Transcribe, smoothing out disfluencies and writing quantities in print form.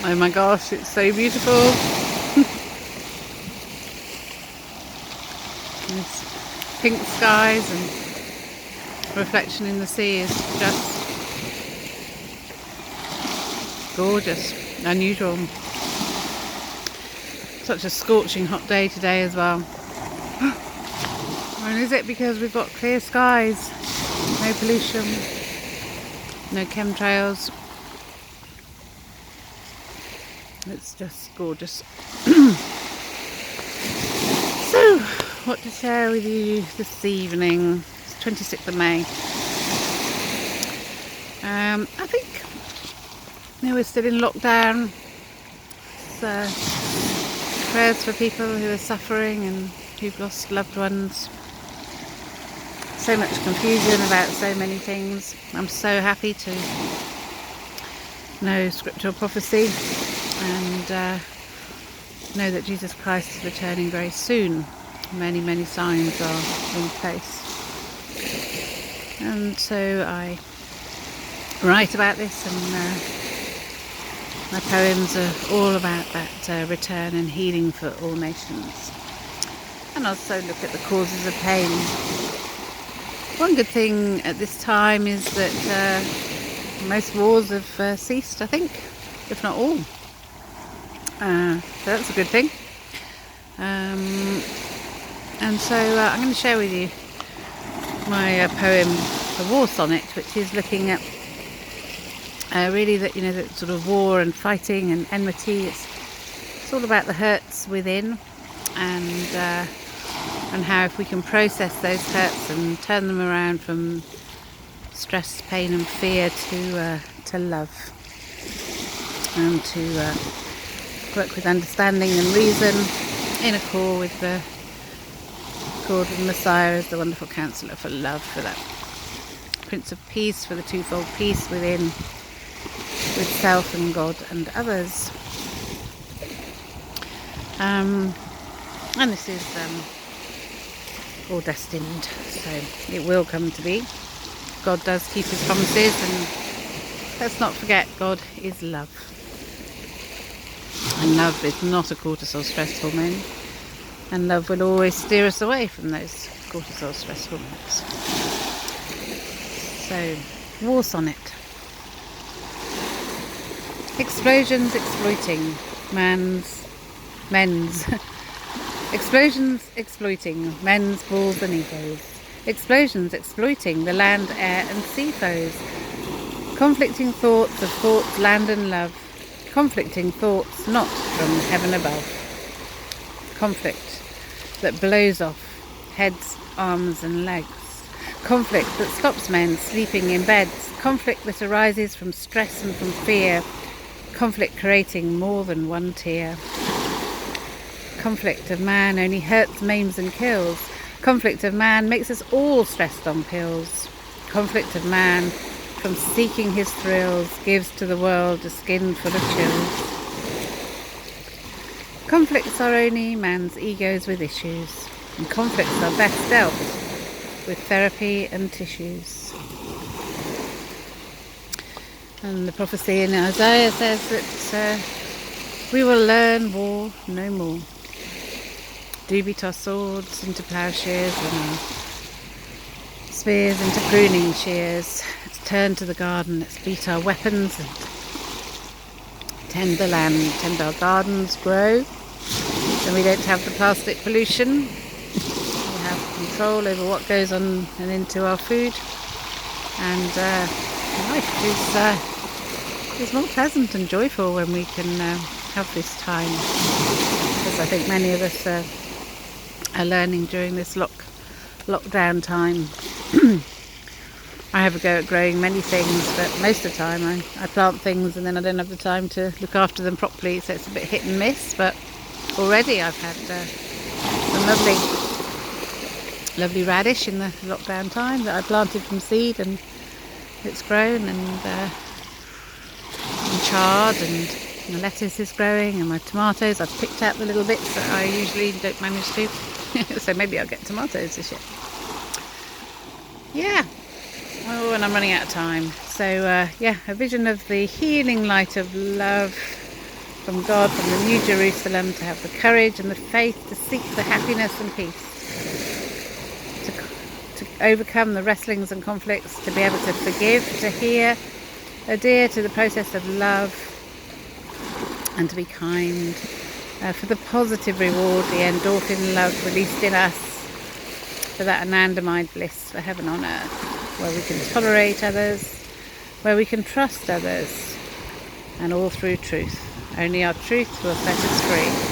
Oh my gosh, it's so beautiful. These pink skies and reflection in the sea is just gorgeous, unusual. Such a scorching hot day today as well. And is it because we've got clear skies, no pollution, no chemtrails? It's just gorgeous. So, what to share with you this evening? It's 26th of May. I think we're still in lockdown. So, prayers for people who are suffering and who've lost loved ones. So much confusion about so many things. I'm so happy to know scriptural prophecy and know that Jesus Christ is returning very soon. Many signs are in place. And so I write about this, and my poems are all about that return and healing for all nations. And also look at the causes of pain. One good thing at this time is that most wars have ceased, I think, if not all. So that's a good thing. And so I'm going to share with you my poem, The War Sonnet, which is looking at really that, that sort of war and fighting and enmity. It's all about the hurts within, and how if we can process those hurts and turn them around from stress, pain and fear to love, and to work with understanding and reason in accord with the Messiah as the wonderful Counsellor for love, for that Prince of Peace, for the Twofold Peace within, with self and God and others. And this is all destined, so it will come to be. God does keep his promises, and let's not forget, God is love. And love is not a cortisol stress hormone, and love will always steer us away from those cortisol stress hormones. So, War Sonnet. Explosions exploiting explosions exploiting men's balls and egos. Explosions exploiting the land, air and sea foes. Conflicting thoughts of thoughts, land and love. Conflicting thoughts not from heaven above. Conflict that blows off heads, arms and legs. Conflict that stops men sleeping in beds. Conflict that arises from stress and from fear. Conflict creating more than one tear. Conflict of man only hurts, maims and kills. Conflict of man makes us all stressed on pills. Conflict of man, from seeking his thrills, gives to the world a skin full of chills. Conflicts are only man's egos with issues, and conflicts are best dealt with therapy and tissues. And the prophecy in Isaiah says that we will learn war no more. Do beat our swords into ploughshares and our spears into pruning shears. Let's turn to the garden, let's beat our weapons and tend the land, tend our gardens, grow. Then we don't have the plastic pollution. We have control over what goes on and into our food. And life is more pleasant and joyful when we can have this time. Because I think many of us are learning during this lockdown time. I have a go at growing many things, but most of the time I plant things and then I don't have the time to look after them properly, so it's a bit hit and miss. But already I've had some lovely radish in the lockdown time that I planted from seed, and it's grown, and chard, and the lettuce is growing, and my tomatoes, I've picked out the little bits that I usually don't manage to. So maybe I'll get tomatoes this year. Yeah. Oh, and I'm running out of time. So, a vision of the healing light of love from God, from the New Jerusalem, to have the courage and the faith to seek the happiness and peace, to overcome the wrestlings and conflicts, to be able to forgive, to adhere to the process of love, and to be kind, for the positive reward, the endorphin love released in us, for that anandamide bliss, for heaven on earth, where we can tolerate others, where we can trust others, and all through truth. Only our truth will set us free.